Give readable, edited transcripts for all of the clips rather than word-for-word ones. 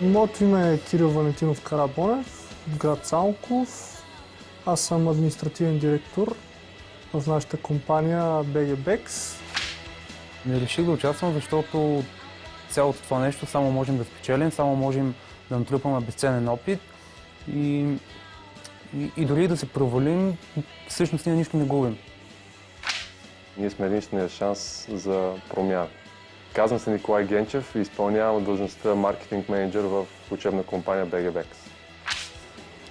Моето име е Кирил Валентинов Карабонев, от град Самоков. Аз съм административен директор в нашата компания BGBEX. Не реших да участвам, защото цялото това нещо само можем да спечелим, само можем да натрупаме безценен опит и дори да се провалим, всъщност ние нищо не губим. Ние сме единствения шанс за промяна. Казвам се Николай Генчев и изпълнявам длъжността маркетинг менеджер в учебна компания BGBEX.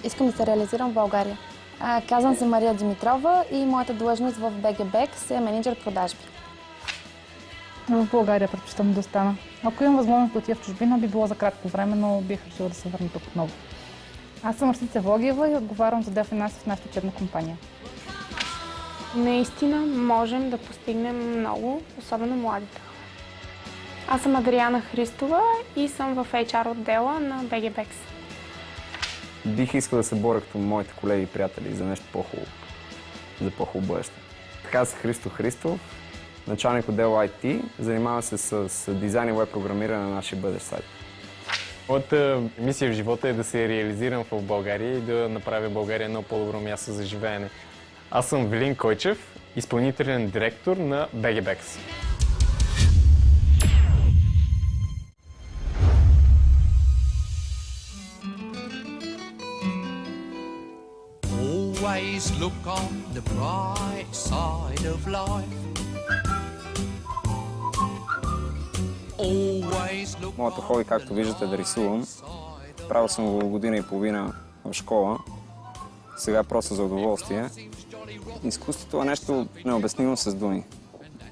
Искам да се реализирам в България. Казвам се Мария Димитрова и моята длъжност в BGBEX е менеджер продажби. В България предпочитам да остана. Ако имам възможност да отида в чужбина, би било за кратко време, но бих решила да се върна тук отново. Аз съм Росица Влогиева и отговарям за отдел финанси в нашата учебна компания. Наистина можем да постигнем много, особено младите. Аз съм Адриана Христова и съм в HR отдела на BGBEX. Бих искал да се боря като моите колеги и приятели за нещо по-хубаво, за по-хубаво бъдеще. Така се Христо Христов, началник отдел IT, занимава се с дизайн и веб програмиране на нашия бъдещ сайт. Моята мисия в живота е да се реализирам в България и да направя България едно по-добро място за живеене. Аз съм Велин Койчев, изпълнителен директор на BGBEX. Always look on the bright side of life. Моето хобби, както виждате, да рисувам. Правил съм го година и половина в школа. Сега просто за удоволствие. Изкуството е нещо необяснимо с думи.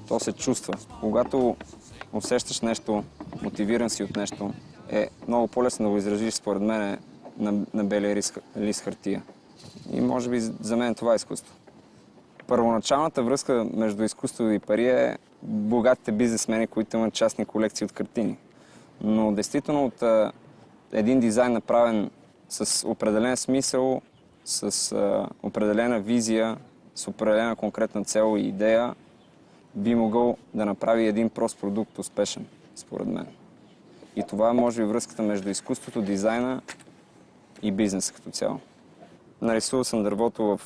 То се чувства. Когато усещаш нещо, мотивиран си от нещо, е много по-лесно да го изразиш, според мен, на белия лист хартия. И може би за мен това е изкуство. Първоначалната връзка между изкуство и пари е богатите бизнесмени, които имат частни колекции от картини. Но действително от един дизайн, направен с определен смисъл, с определена визия, с определена конкретна цел и идея, би могъл да направи един прост продукт успешен, според мен. И това е, може би, връзката между изкуството, дизайна и бизнеса като цяло. Нарисувал съм дървото в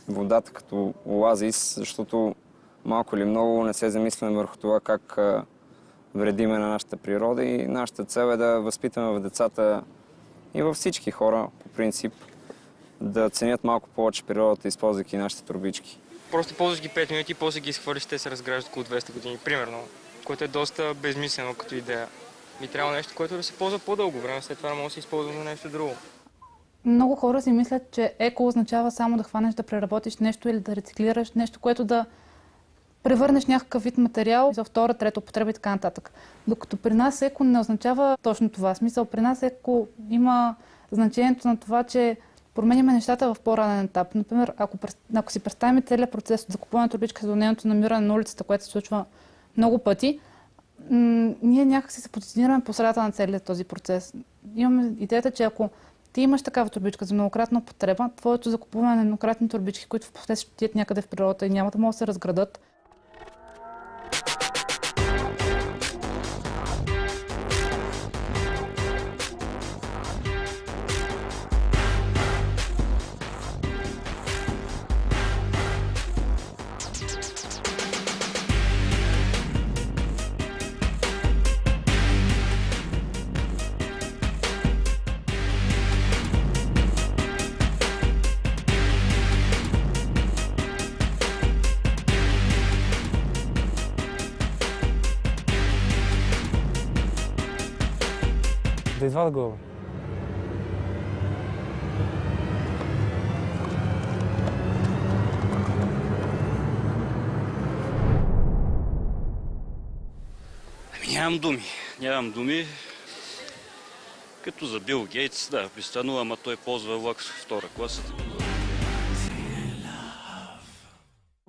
водата като оазис, защото малко или много не се замисляме върху това как вредиме на нашата природа и нашата цел е да възпитаме в децата и във всички хора, по принцип, да ценят малко повече природата, използвайки нашите турбички. Просто ползваш ги 5 минути и после ги изхвърлиш, те се разграждат около 200 години, примерно, което е доста безмислено като идея. Би трябвало нещо, което да се ползва по-дълго време, след това може да се използва за нещо друго. Много хора си мислят, че еко означава само да хванеш да преработиш нещо или да рециклираш нещо, което да превърнеш някакъв вид материал за втора, трета употреба и така нататък. Докато при нас еко не означава точно това. Смисъл, при нас еко има значението на това, че променяме нещата в по-ранен етап. Например, ако си представим целият процес от закупуване на турбичка до нейното намиране на улицата, което се случва много пъти, ние някакси се позиционираме по средата на целият този процес. Имаме идеята, че ако ти имаш такава турбичка за многократна употреба, твоето закупуване на еднократни турбички, които в последствие ще отидат някъде в природата и няма да могат да се разградат, Да извада глава. Нямам думи. Като за Бил Гейтс, да, постоянно, ама той ползва лакс втора класа.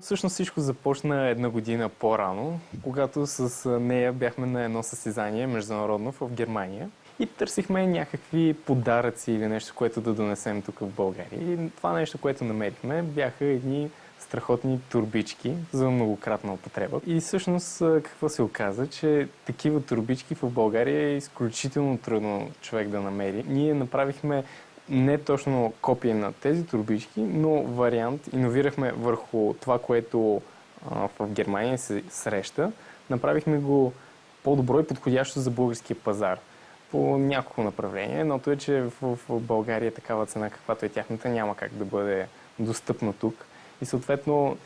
Всъщност всичко започна една година по-рано, когато с нея бяхме на едно състезание международно в Германия и търсихме някакви подаръци или нещо, което да донесем тук в България. И това нещо, което намерихме, бяха едни страхотни турбички за многократна употреба. И всъщност какво се оказа, че такива турбички в България е изключително трудно човек да намери. Ние направихме не точно копия на тези турбички, но вариант. Иновирахме върху това, което в Германия се среща. Направихме го по-добро и подходящо за българския пазар по няколко направления. Едното е, че в България такава цена, каквато е тяхната, няма как да бъде достъпна тук. И съответно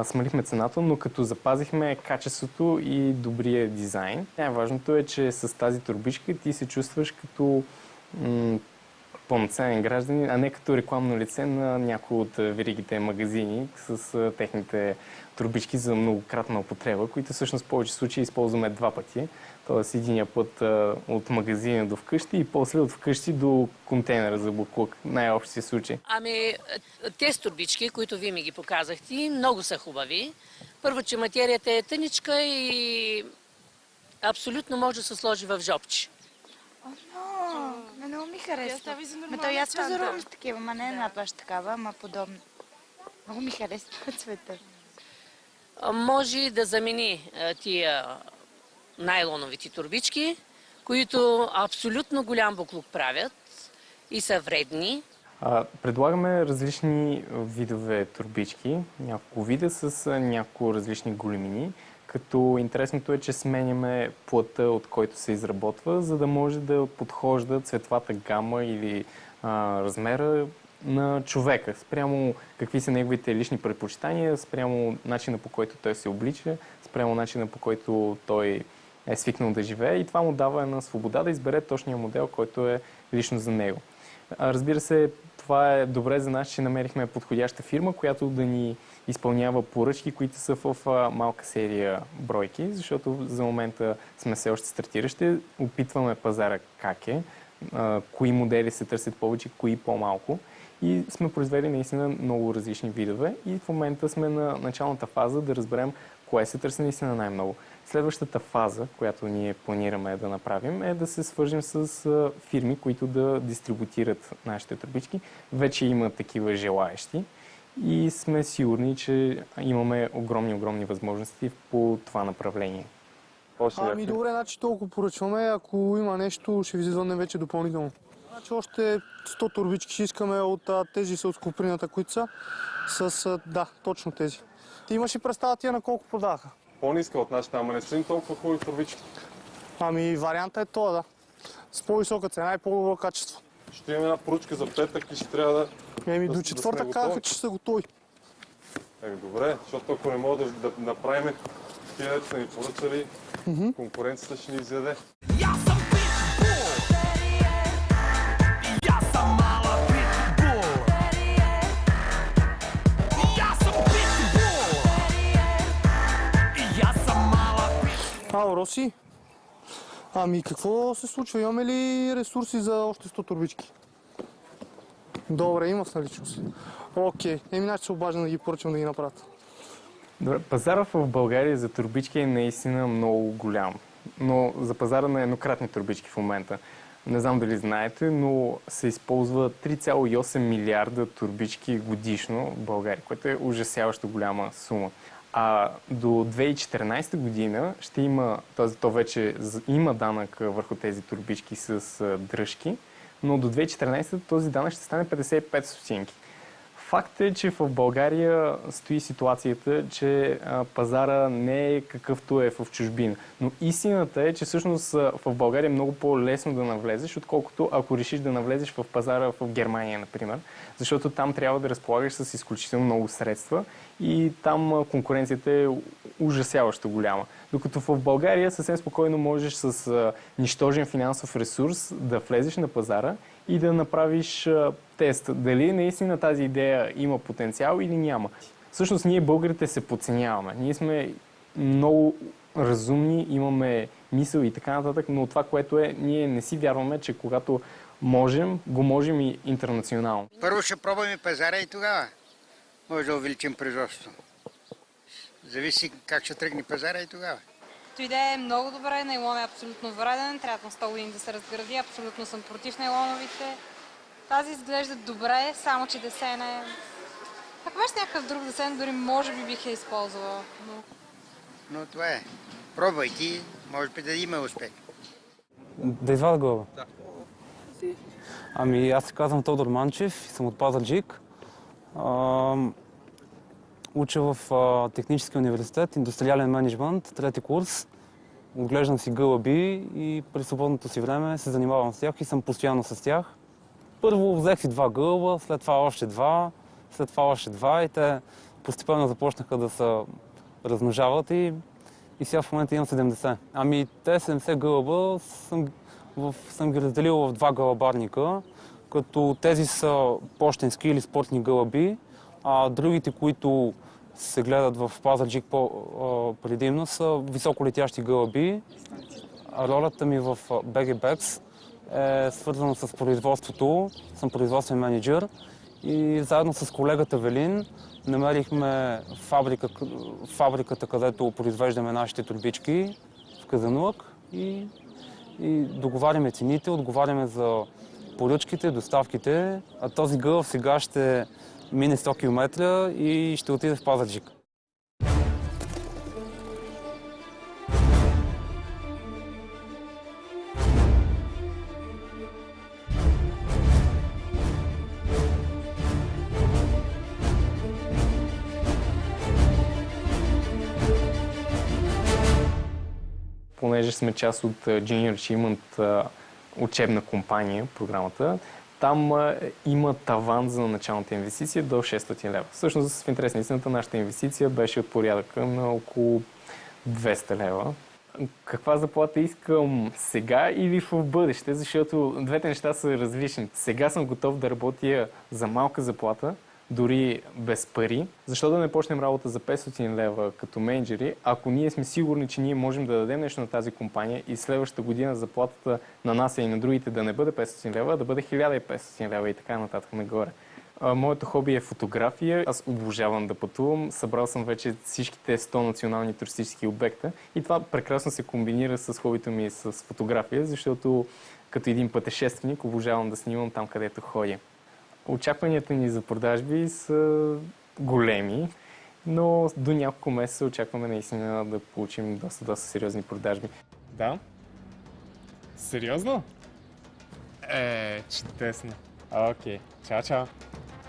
смалихме цената, но като запазихме качеството и добрия дизайн. Най-важното е, че с тази турбичка ти се чувстваш като пълноценен гражданин, а не като рекламно лице на някои от веригите магазини с техните турбички за многократна употреба, които всъщност в повече случаи използваме 2 пъти. Тоест единия път от магазина до вкъщи и после от вкъщи до контейнера за буклук. Най-общия случай. Ами, тези турбички, които вие ми ги показахте, много са хубави. Първо, че материята е тъничка и абсолютно може да се сложи в жопче. Много ми харесва. То и аз пазарувам с такива, ма не една плащ такава, ама подобно. Много ми харесва цвета. Може да замени тия найлоновите турбички, които абсолютно голям буклук правят и са вредни. Предлагаме различни видове турбички, няколко вида с няколко различни големини, като интересното е, че сменяме плътта, от който се изработва, за да може да подхожда цветовата гама или размера на човека, спрямо какви са неговите лични предпочитания, спрямо начина, по който той се облича, спрямо начина, по който той е свикнал да живее, и това му дава една свобода да избере точния модел, който е лично за него. Разбира се, това е добре за нас, че намерихме подходяща фирма, която да ни изпълнява поръчки, които са в малка серия бройки, защото за момента сме все още стартиращи, опитваме пазара как е, кои модели се търсят повече, кои по-малко, и сме произвели наистина много различни видове и в момента сме на началната фаза да разберем кое се търси наистина най-много. Следващата фаза, която ние планираме да направим, е да се свържим с фирми, които да дистрибутират нашите турбички. Вече има такива желаещи и сме сигурни, че имаме огромни възможности по това направление. Ами добре, значи толкова поръчваме. Ако има нещо, ще ви звънем вече допълнително. Значи още 100 турбички ще искаме от тези с куприната, които са да, точно тези. Ти имаш и представа тия на колко продаха? По-ниска от нашата, ама не са им толкова хубави турбички. Ами варианта е това, да. С по-висока цена и по-добро качество. Ще имаме една поръчка за петък и ще трябва да... До четвъртък казаха, че са готови. Добре, защото ако не мога да направим тия, дето са ни поръчали, конкуренцията ще ни изяде. Ало, Роси? Ами какво се случва? Имаме ли ресурси за още 100 турбички? Добре, има в наличност. Окей, значи се обаждам да ги поръчам да ги направят. Добре, пазарът в България за турбички е наистина много голям, но за пазара на еднократни турбички в момента. Не знам дали знаете, но се използва 3,8 милиарда турбички годишно в България, което е ужасяващо голяма сума. А до 2014 година ще има, то вече има данък върху тези турбички с дръжки, но до 2014 този данък ще стане 55 стотинки. Факт е, че в България стои ситуацията, че пазара не е какъвто е в чужбина. Но истината е, че всъщност в България е много по-лесно да навлезеш, отколкото ако решиш да навлезеш в пазара в Германия, например. Защото там трябва да разполагаш с изключително много средства и там конкуренцията е ужасяващо голяма. Докато в България съвсем спокойно можеш с нищожен финансов ресурс да влезеш на пазара и да направиш тест. Дали наистина тази идея има потенциал или няма. Всъщност ние българите се подценяваме. Ние сме много разумни, имаме мисъл и така нататък, но това, което е, ние не си вярваме, че когато можем, го можем и интернационално. Първо ще пробваме пазара и тогава може да увеличим производството. Зависи как ще тръгне пазара и тогава. Идея е много добра, нейлон е абсолютно вреден, трябва на 100 години да се разгради, абсолютно съм против нейлоновите. Тази изглежда добре, само че десена Ако беше някакъв друг десен, дори може би бих я използвала. Но това е. Пробвай ти, може би да има успех. Да извадя гълъба? Да. Ами аз се казвам Тодор Манчев и съм от Пазарджик. Уча в Техническия университет, индустриален мениджмънт, трети курс. Отглеждам си гълъби и през свободното си време се занимавам с тях и съм постоянно с тях. Първо взех си 2 гълъба, след това още 2, след това още 2 и те постепенно започнаха да се размножават и сега в момента имам 70. Ами те 70 гълъба съм ги разделил в 2 гълъбарника, като тези са пощенски или спортни гълъби, а другите, които се гледат в Пазарджик предимно, са високолетящи гълъби. Ролята ми в BG Bex е свързана с производството. Съм производствен менеджер и заедно с колегата Велин намерихме фабриката, където произвеждаме нашите турбички в Казанлък и договаряме цените, отговаряме за поръчките, доставките, а този гълъб сега ще мине 100 км и ще отиде в Пазарджик. Понеже сме част от Junior Achievement учебна компания, програмата, там има таван за началната инвестиция до 600 лева. Всъщност, в интерес на истината, нашата инвестиция беше от порядъка на около 200 лева. Каква заплата искам сега или в бъдеще, защото двете неща са различни. Сега съм готов да работя за малка заплата, дори без пари. Защо да не почнем работа за 500 лева като менеджери, ако ние сме сигурни, че ние можем да дадем нещо на тази компания и следващата година заплатата на нас и на другите да не бъде 500 лева, а да бъде 1500 лева и така нататък нагоре. Моето хоби е фотография. Аз обожавам да пътувам. Събрал съм вече всичките 100 национални туристически обекта и това прекрасно се комбинира с хобито ми с фотография, защото като един пътешественик обожавам да снимам там, където ходя. Очакванията ни за продажби са големи, но до няколко месеца очакваме наистина да получим доста сериозни продажби. Да? Сериозно? Чудесно. Окей. Чао.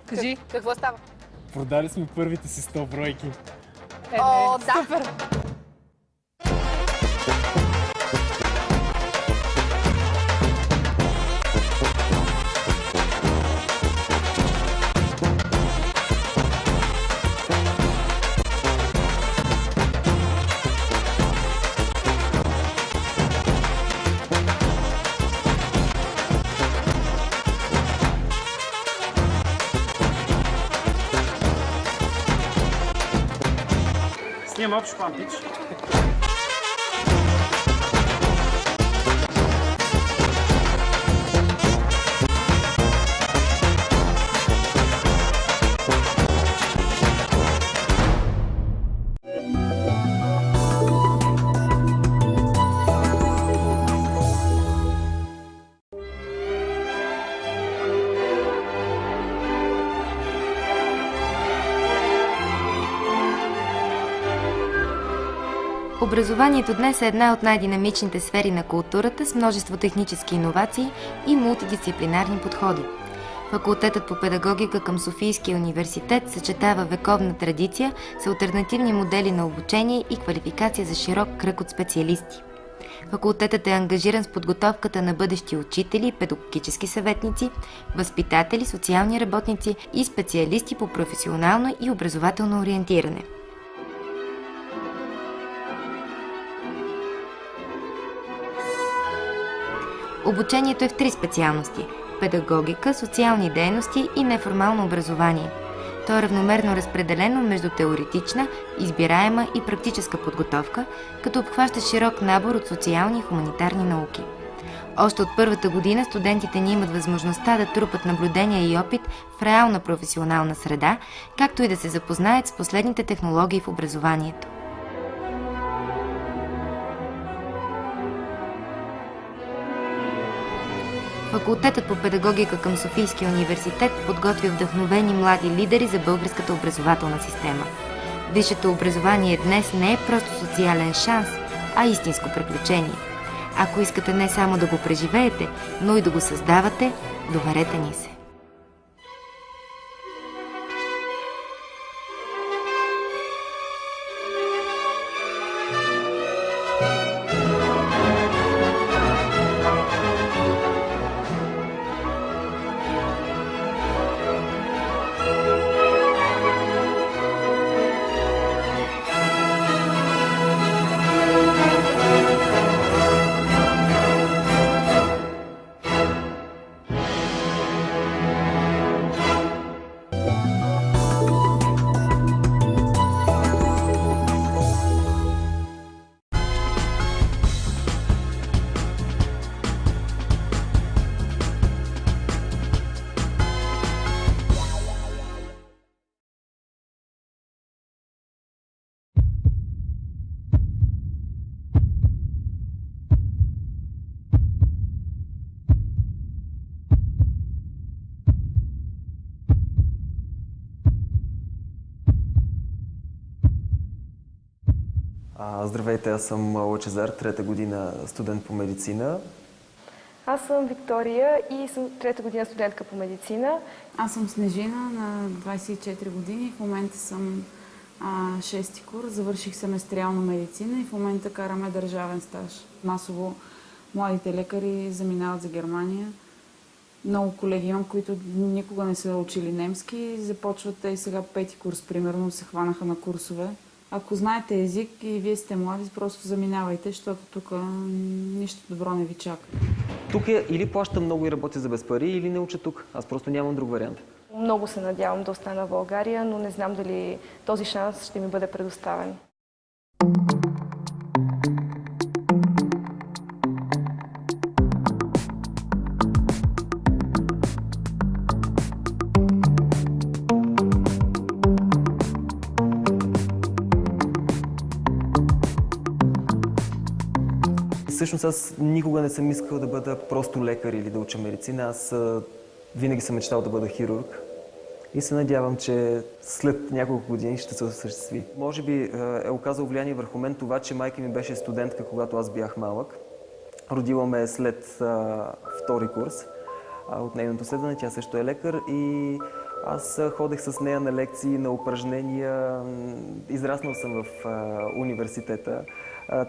Кажи, какво става? Продали сме първите си 100 бройки. О, да! Супер! Снимам общ пампич. Образованието днес е една от най-динамичните сфери на културата с множество технически иновации и мултидисциплинарни подходи. Факултетът по педагогика към Софийския университет съчетава вековна традиция с алтернативни модели на обучение и квалификация за широк кръг от специалисти. Факултетът е ангажиран с подготовката на бъдещи учители, педагогически съветници, възпитатели, социални работници и специалисти по професионално и образователно ориентиране. Обучението е в 3 специалности – педагогика, социални дейности и неформално образование. То е равномерно разпределено между теоретична, избираема и практическа подготовка, като обхваща широк набор от социални и хуманитарни науки. Още от първата година студентите ни имат възможността да трупат наблюдения и опит в реална професионална среда, както и да се запознаят с последните технологии в образованието. Факултетът по педагогика към Софийския университет подготвя вдъхновени млади лидери за българската образователна система. Висшето образование днес не е просто социален шанс, а истинско приключение. Ако искате не само да го преживеете, но и да го създавате, доверете ни се. Здравейте, аз съм Лъчезар, трета година студент по медицина. Аз съм Виктория и съм трета година студентка по медицина. Аз съм Снежина, на 24 години. В момента съм 6-ти курс. Завърших семестриална медицина и в момента караме държавен стаж. Масово младите лекари заминават за Германия. Много колеги имам, които никога не са учили немски. Започват те и сега 5-ти курс, примерно, се хванаха на курсове. Ако знаете език и вие сте млади, просто заминавайте, защото тук нищо добро не ви чака. Тук или плащам много и работя за без пари, или не уча тук. Аз просто нямам друг вариант. Много се надявам да остана в България, но не знам дали този шанс ще ми бъде предоставен. Всъщност аз никога не съм искал да бъда просто лекар или да уча медицина. Аз винаги съм мечтал да бъда хирург и се надявам, че след няколко години ще се осъществи. Може би е оказало влияние върху мен това, че майка ми беше студентка, когато аз бях малък. Родила ме след втори курс от нейното следване. Тя също е лекар и аз ходех с нея на лекции, на упражнения. Израснал съм в университета,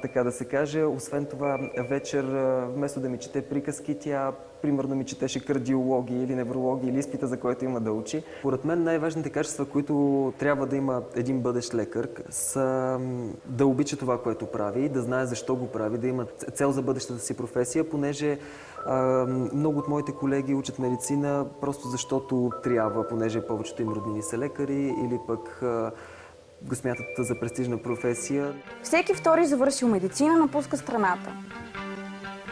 така да се каже. Освен това, вечер, вместо да ми чете приказки, тя примерно ми четеше кардиология или неврология или изпита, за който има да учи. Поред мен най-важните качества, които трябва да има един бъдещ лекар, са да обича това, което прави, да знае защо го прави, да има цел за бъдещата си професия, понеже много от моите колеги учат медицина просто защото трябва, понеже повечето им роднини са лекари или пък го смятат за престижна професия. Всеки втори завършил медицина напуска страната.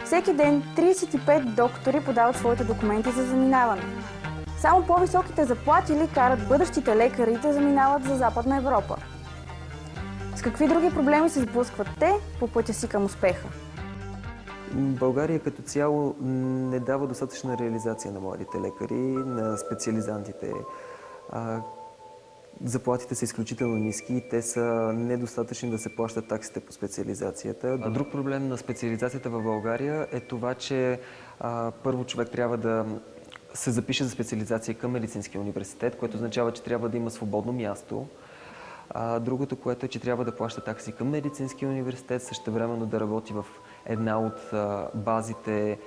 Всеки ден 35 доктори подават своите документи за заминаване. Само по-високите заплати ли карат бъдещите лекари да заминават за Западна Европа? С какви други проблеми се сблъскват те по пътя си към успеха? България като цяло не дава достатъчна реализация на младите лекари, на специализантите. Заплатите са изключително ниски и те са недостатъчни да се плащат таксите по специализацията. Друг проблем на специализацията в България е това, че първо човек трябва да се запише за специализация към медицинския университет, което означава, че трябва да има свободно място. Другото, което е, че трябва да плаща такси към медицинския университет, същевременно да работи в една от базите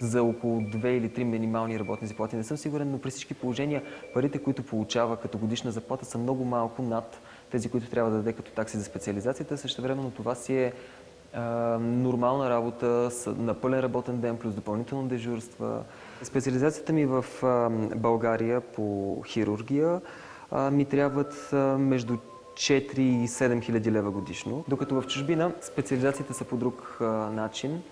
за около 2 или 3 минимални работни заплати. Не съм сигурен, но при всички положения парите, които получава като годишна заплата, са много малко над тези, които трябва да даде като такси за специализацията. Същевременно това си е нормална работа на пълен работен ден, плюс допълнително дежурства. Специализацията ми в България по хирургия ми трябват между 4 и 7 хиляди лева годишно, докато в чужбина специализациите са по друг начин,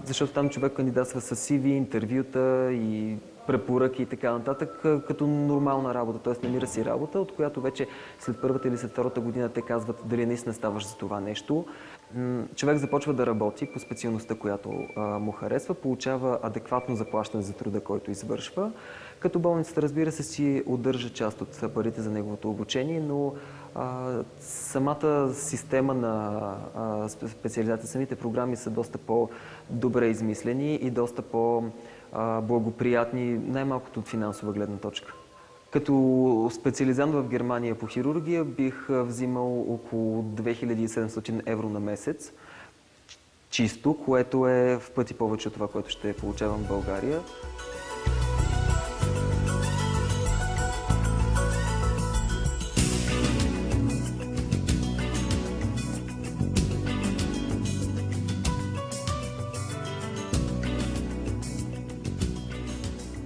защото там човек кандидатства с CV, интервюта и препоръки и така нататък, като нормална работа, т.е. намира си работа, от която вече след първата или след втората година те казват дали наистина ставаш за това нещо. човек започва да работи по специалността, която му харесва, получава адекватно заплащане за труда, който извършва, като болницата, разбира се, си удържа част от парите за неговото обучение, но самата система на специализация, самите програми са доста по-добре измислени и доста по-благоприятни, най-малкото от финансова гледна точка. Като специализант в Германия по хирургия бих взимал около 2700 евро на месец, чисто, което е в пъти повече от това, което ще получавам в България.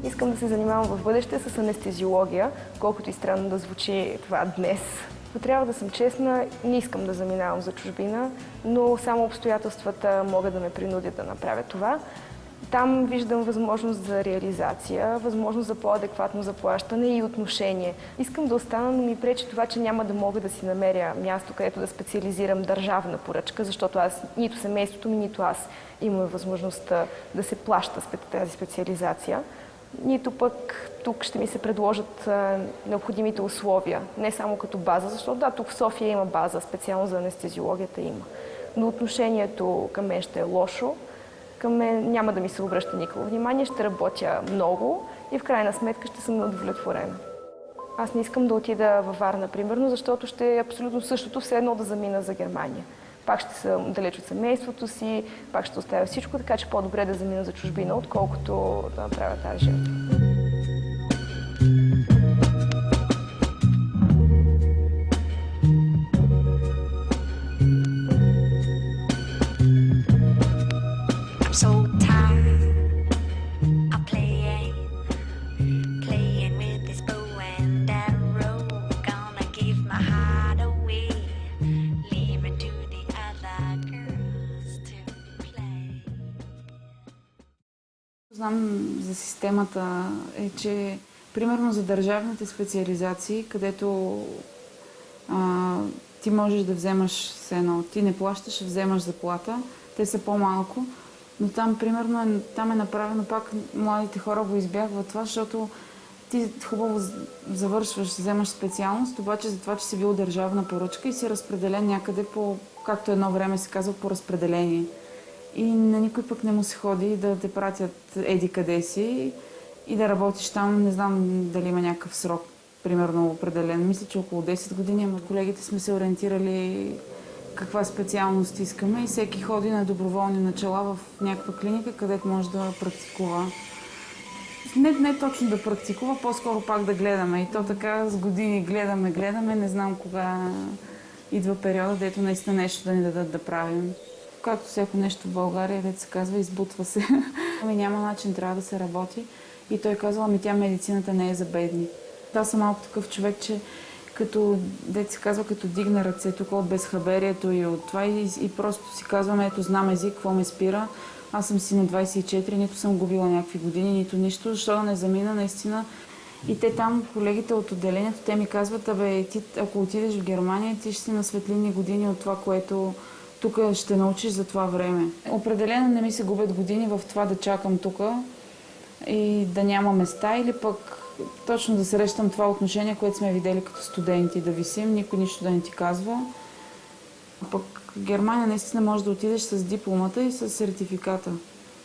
Искам да се занимавам в бъдеще с анестезиология, колкото и странно да звучи това днес. Но трябва да съм честна, не искам да заминавам за чужбина, но само обстоятелствата могат да ме принудят да направя това. Там виждам възможност за реализация, възможност за по-адекватно заплащане и отношение. Искам да остана, но ми пречи това, че няма да мога да си намеря място, където да специализирам държавна поръчка, защото нито семейството ми, нито аз имаме възможността да се плаща тази специализация. Нито пък тук ще ми се предложат необходимите условия, не само като база, защото да, тук в София има база, специално за анестезиологията има. Но отношението към мен ще е лошо, към мен няма да ми се обръща никакво внимание, ще работя много и в крайна сметка ще съм неудовлетворена. Аз не искам да отида във Варна, примерно, защото ще е абсолютно същото, все едно да замина за Германия. Пак ще съм далеч от семейството си, пак ще оставя всичко, така че по-добре да замина за чужбина, отколкото да направя тази жертва. Знам за системата е, че примерно за държавните специализации, където ти можеш да вземаш все едно, ти не плащаш, а вземаш заплата, те са по-малко, но там примерно там е направено пак младите хора го избягват това, защото ти хубаво завършваш, вземаш специалност, обаче за това, че си бил държавна поръчка и си разпределен някъде по, както едно време се казва, по разпределение. И на никой пък не му се ходи да те пратят еди къде си и да работиш там. Не знам дали има някакъв срок, примерно определен. Мисля, че около 10 години, ама колегите сме се ориентирали каква специалност искаме и всеки ходи на доброволни начала в някаква клиника, където може да практикува. Не точно да практикува, по-скоро пак да гледаме. И то така с години гледаме, не знам кога идва периода, дето наистина нещо да ни дадат да правим. Както всяко нещо в България, дето се казва, избутва се. Няма начин, трябва да се работи. И той казва, тя медицината не е за бедни. Аз съм малко такъв човек, че като, дето се казва, като дигна ръце тук от безхаберието и от това и просто си казвам, ето знам език, какво ме спира. Аз съм си на 24, нито съм губила някакви години, нито нищо, защото да не замина наистина. И те там, колегите от отделението, те ми казват, ти ако отидеш в Германия, ти ще си на светлинни години от това, което тук ще научиш за това време. Определено не ми се губят години в това да чакам тук и да няма места или пък точно да срещам това отношение, което сме видели като студенти, да висим, никой нищо да не ти казва. Пък в Германия наистина може да отидеш с дипломата и с сертификата.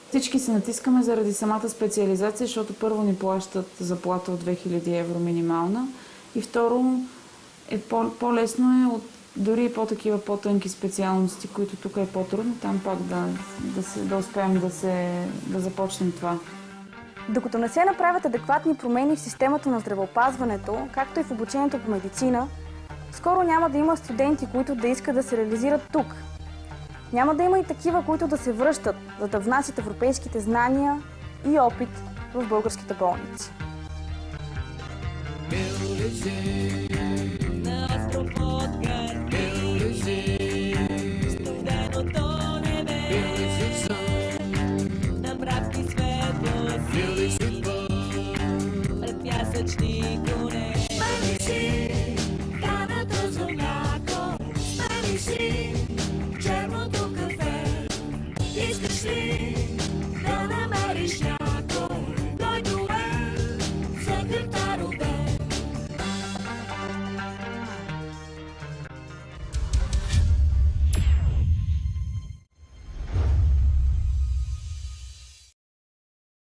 Всички се натискаме заради самата специализация, защото първо ни плащат заплата от 2000 евро минимална и второ по-лесно е от дори по-такива по-тънки специалности, които тук е по-трудно, там пак да успеем да започнем това. Докато не се направят адекватни промени в системата на здравеопазването, както и в обучението по медицина, скоро няма да има студенти, които да искат да се реализират тук. Няма да има и такива, които да се връщат, за да внасят европейските знания и опит в българските болници. Черното искаш ли?